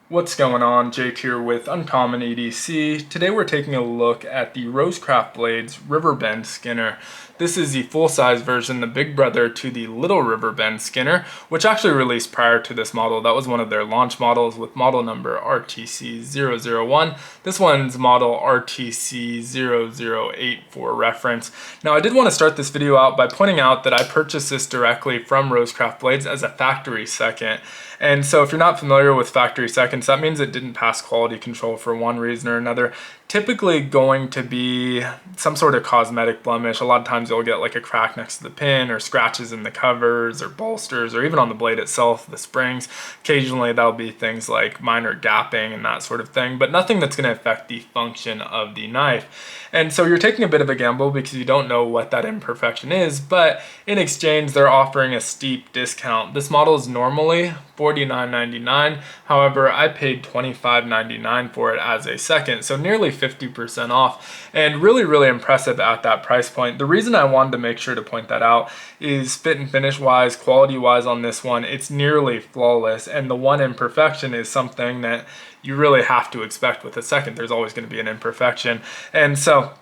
What's going on? Jake here with Uncommon EDC. Today we're taking a look at the Rosecraft Blades Riverbend Skinner. This is the full-size version, the big brother to the Little Riverbend Skinner, which actually released prior to this model. That was one of their launch models with model number RTC001. This one's model RTC008 for reference. Now I did want to start this video out by pointing out that I purchased this directly from Rosecraft Blades as a factory second. And so if you're not familiar with factory seconds, that means it didn't pass quality control for one reason or another. Typically going to be some sort of cosmetic blemish. A lot of times you'll get like a crack next to the pin or scratches in the covers or bolsters or even on the blade itself, the springs. Occasionally that'll be things like minor gapping and that sort of thing, but nothing that's going to affect the function of the knife. And so you're taking a bit of a gamble because you don't know what that imperfection is, but in exchange they're offering a steep discount. This model is normally $49.99. However, I paid $25.99 for it as a second, so nearly 50% off, and really impressive at that price point. The reason I wanted to make sure to point that out is fit and finish wise, quality wise on this one, it's nearly flawless, and the one imperfection is something that you really have to expect with a second. There's always going to be an imperfection. And so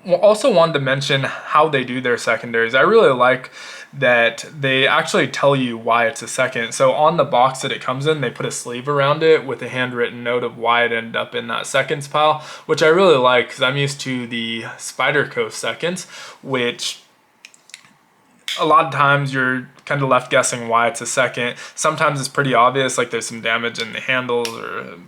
also wanted to mention how they do their secondaries. I really like that they actually tell you why it's a second. So on the box that it comes in, they put a sleeve around it with a handwritten note of why it ended up in that seconds pile, which I really like because I'm used to the Spyderco seconds, which a lot of times you're kind of left guessing why it's a second. Sometimes it's pretty obvious, like there's some damage in the handles or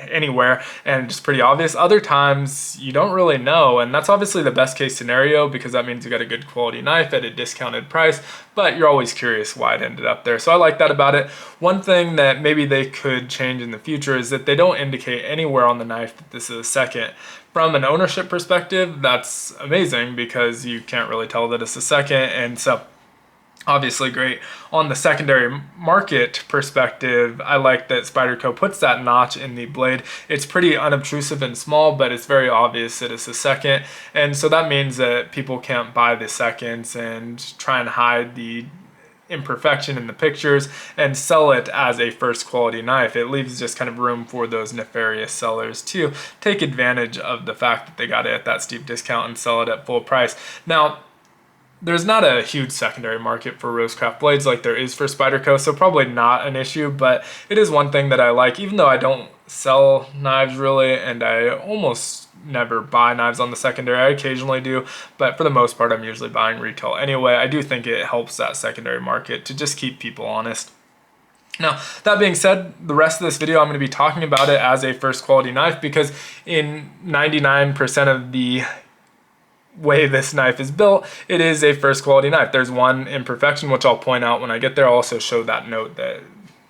anywhere and it's pretty obvious. Other times you don't really know, and that's obviously the best case scenario because that means you got a good quality knife at a discounted price, but you're always curious why it ended up there. So I like that about it. One thing that maybe they could change in the future is that they don't indicate anywhere on the knife that this is a second. From an ownership perspective, that's amazing because you can't really tell that it's a second, and so obviously great. On the secondary market perspective, I like that Spyderco puts that notch in the blade. It's pretty unobtrusive and small, but it's very obvious that it's a second, and so that means that people can't buy the seconds and try and hide the imperfection in the pictures and sell it as a first quality knife. It leaves just kind of room for those nefarious sellers to take advantage of the fact that they got it at that steep discount and sell it at full price. Now, there's not a huge secondary market for Rosecraft Blades like there is for Spyderco, so probably not an issue, but it is one thing that I like, even though I don't sell knives really, and I almost never buy knives on the secondary. I occasionally do, but for the most part I'm usually buying retail anyway. I do think it helps that secondary market to just keep people honest. Now, that being said, the rest of this video I'm going to be talking about it as a first quality knife because in 99% of the way this knife is built, it is a first quality knife. There's one imperfection, which I'll point out when I get there. I'll also show that note that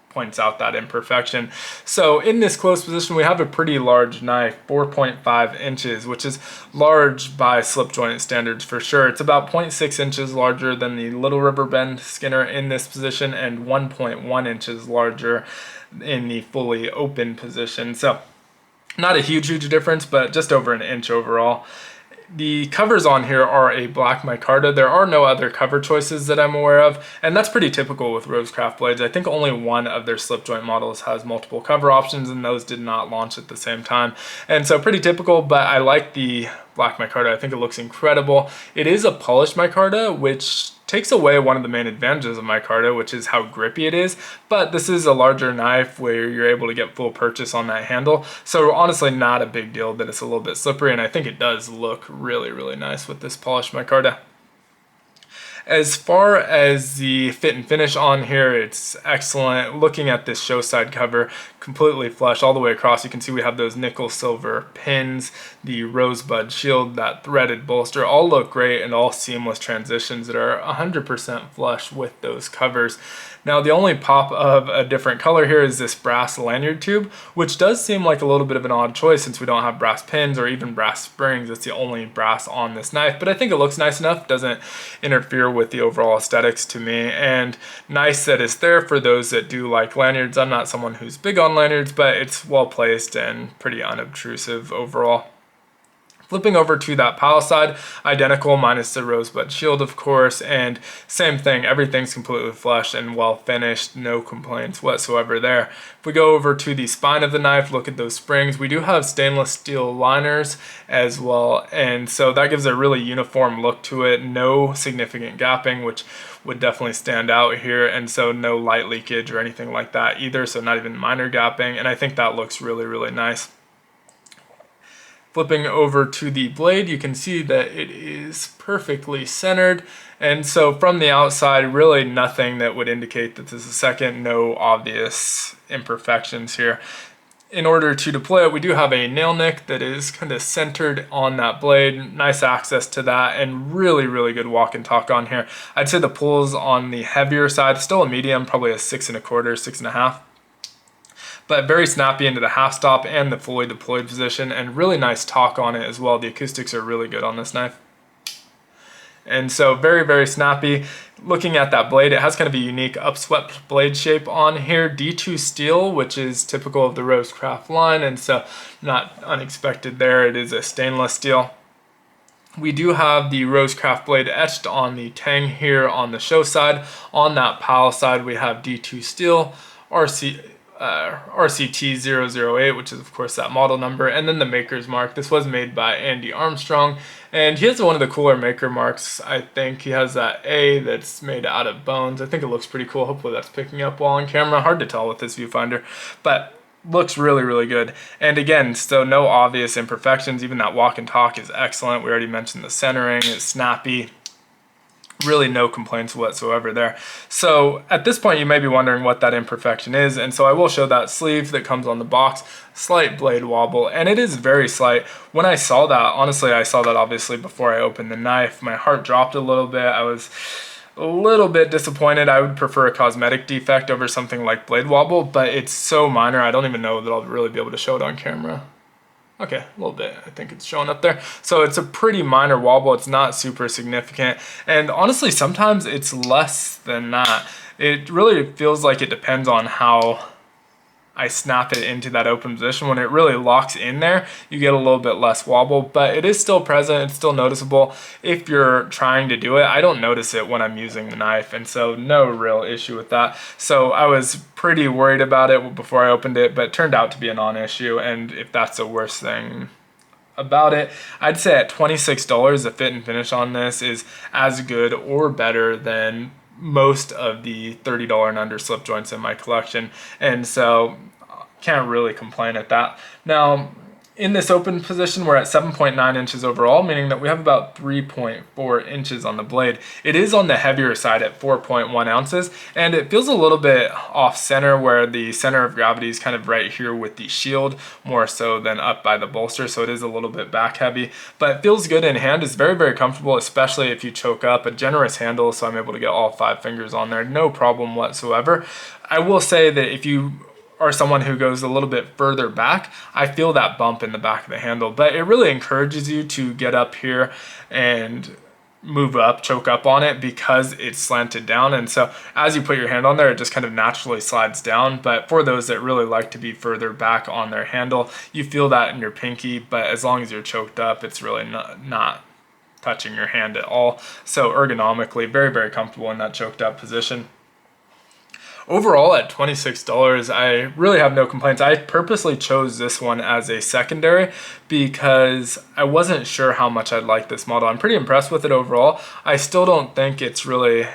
points out that imperfection. So in this closed position, we have a pretty large knife, 4.5 inches, which is large by slip joint standards for sure. It's about 0.6 inches larger than the Little Riverbend Skinner in this position and 1.1 inches larger in the fully open position. So not a huge difference, but just over an inch overall. The covers on here are a black micarta. There are no other cover choices that I'm aware of, and that's pretty typical with Rosecraft Blades. I think only one of their slip joint models has multiple cover options, and those did not launch at the same time. And so pretty typical, but I like the black micarta. I think it looks incredible. It is a polished micarta, which takes away one of the main advantages of micarta, which is how grippy it is, but this is a larger knife where you're able to get full purchase on that handle, so honestly not a big deal that it's a little bit slippery, and I think it does look really nice with this polished micarta. As far as the fit and finish on here, it's excellent. Looking at this show side cover, completely flush all the way across. You can see we have those nickel silver pins, the rosebud shield, that threaded bolster, all look great and all seamless transitions that are 100% flush with those covers. Now the only pop of a different color here is this brass lanyard tube, which does seem like a little bit of an odd choice since we don't have brass pins or even brass springs. It's the only brass on this knife, but I think it looks nice enough, doesn't interfere with the overall aesthetics to me, and nice that it's there for those that do like lanyards. I'm not someone who's big on lanyards, but it's well placed and pretty unobtrusive overall. Flipping over to that pal side, identical minus the rosebud shield, of course, and same thing, everything's completely flush and well finished, no complaints whatsoever there. If we go over to the spine of the knife, look at those springs. We do have stainless steel liners as well, and so that gives a really uniform look to it, no significant gapping, which would definitely stand out here, and so no light leakage or anything like that either, so not even minor gapping, and I think that looks really, really nice. Flipping over to the blade, you can see that it is perfectly centered. And so from the outside, really nothing that would indicate that this is a second, no obvious imperfections here. In order to deploy it, we do have a nail nick that is kind of centered on that blade. Nice access to that and really, really good walk and talk on here. I'd say the pull's on the heavier side, still a medium, probably a 6 1/4, 6 1/2. But very snappy into the half stop and the fully deployed position, and really nice talk on it as well. The acoustics are really good on this knife. And so very, very snappy. Looking at that blade, it has kind of a unique upswept blade shape on here. D2 steel, which is typical of the Rosecraft line, and so not unexpected there. It is a stainless steel. We do have the Rosecraft blade etched on the tang here on the show side. On that pal side, we have D2 steel, RCT008, which is of course that model number, and then the maker's mark. This was made by Andy Armstrong, and he has one of the cooler maker marks. I think he has that A that's made out of bones. I think it looks pretty cool. Hopefully that's picking up well on camera. Hard to tell with this viewfinder, but looks really, really good. And again, so no obvious imperfections. Even that walk and talk is excellent. We already mentioned the centering, it's snappy. Really no complaints whatsoever there. So at this point you may be wondering what that imperfection is, and so I will show that sleeve that comes on the box. Slight blade wobble, and it is very slight. When I saw that, honestly I saw that obviously before I opened the knife, my heart dropped a little bit. I was a little bit disappointed. I would prefer a cosmetic defect over something like blade wobble, but it's so minor I don't even know that I'll really be able to show it on camera. Okay, a little bit, I think it's showing up there. So it's a pretty minor wobble, it's not super significant. And honestly, sometimes it's less than that. It really feels like it depends on how I snap it into that open position. When it really locks in there, you get a little bit less wobble, but it is still present, it's still noticeable if you're trying to do it. I don't notice it when I'm using the knife, and so no real issue with that. So I was pretty worried about it before I opened it, but it turned out to be a non-issue, and if that's the worst thing about it, I'd say at $26, the fit and finish on this is as good or better than most of the $30 and under slip joints in my collection, and so can't really complain at that. Now in this open position, we're at 7.9 inches overall, meaning that we have about 3.4 inches on the blade. It is on the heavier side at 4.1 ounces, and it feels a little bit off center, where the center of gravity is kind of right here with the shield, more so than up by the bolster, so it is a little bit back heavy, but it feels good in hand. It's very, very comfortable, especially if you choke up. A generous handle, so I'm able to get all 5 fingers on there, no problem whatsoever. I will say that if you or someone who goes a little bit further back, I feel that bump in the back of the handle, but it really encourages you to get up here and move up, choke up on it, because it's slanted down, and so as you put your hand on there, it just kind of naturally slides down. But for those that really like to be further back on their handle, you feel that in your pinky, but as long as you're choked up, it's really not touching your hand at all. So ergonomically, very, very comfortable in that choked up position. Overall, at $26, I really have no complaints. I purposely chose this one as a secondary because I wasn't sure how much I'd like this model. I'm pretty impressed with it overall. I still don't think it's really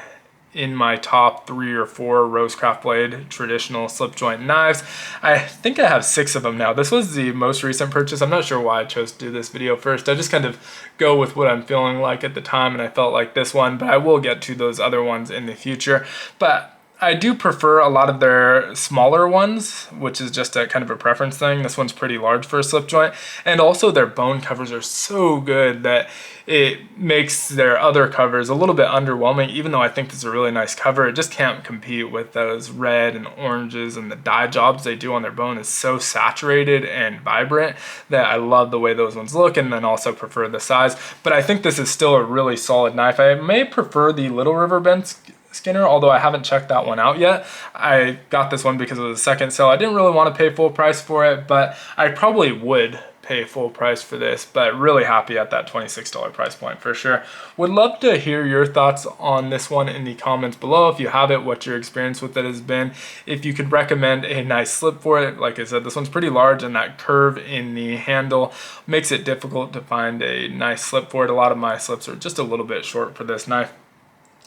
in my top 3 or 4 Rosecraft blade traditional slip joint knives. I think I have 6 of them now. This was the most recent purchase. I'm not sure why I chose to do this video first. I just kind of go with what I'm feeling like at the time, and I felt like this one, but I will get to those other ones in the future. But I do prefer a lot of their smaller ones, which is just a kind of a preference thing. This one's pretty large for a slip joint. And also their bone covers are so good that it makes their other covers a little bit underwhelming. Even though I think this is a really nice cover, it just can't compete with those red and oranges, and the dye jobs they do on their bone is so saturated and vibrant that I love the way those ones look, and then also prefer the size. But I think this is still a really solid knife. I may prefer the Little Riverbend Skinner, although I haven't checked that one out yet. I got this one because it was a second sale. I didn't really want to pay full price for it, but I probably would pay full price for this, but really happy at that $26 price point for sure. Would love to hear your thoughts on this one in the comments below. If you have it, what your experience with it has been. If you could recommend a nice slip for it. Like I said, this one's pretty large, and that curve in the handle makes it difficult to find a nice slip for it. A lot of my slips are just a little bit short for this knife.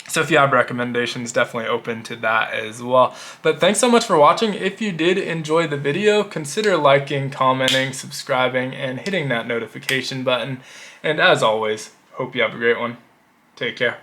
So if you have recommendations, definitely open to that as well. But thanks so much for watching. If you did enjoy the video, consider liking, commenting, subscribing, and hitting that notification button. And as always, hope you have a great one. Take care.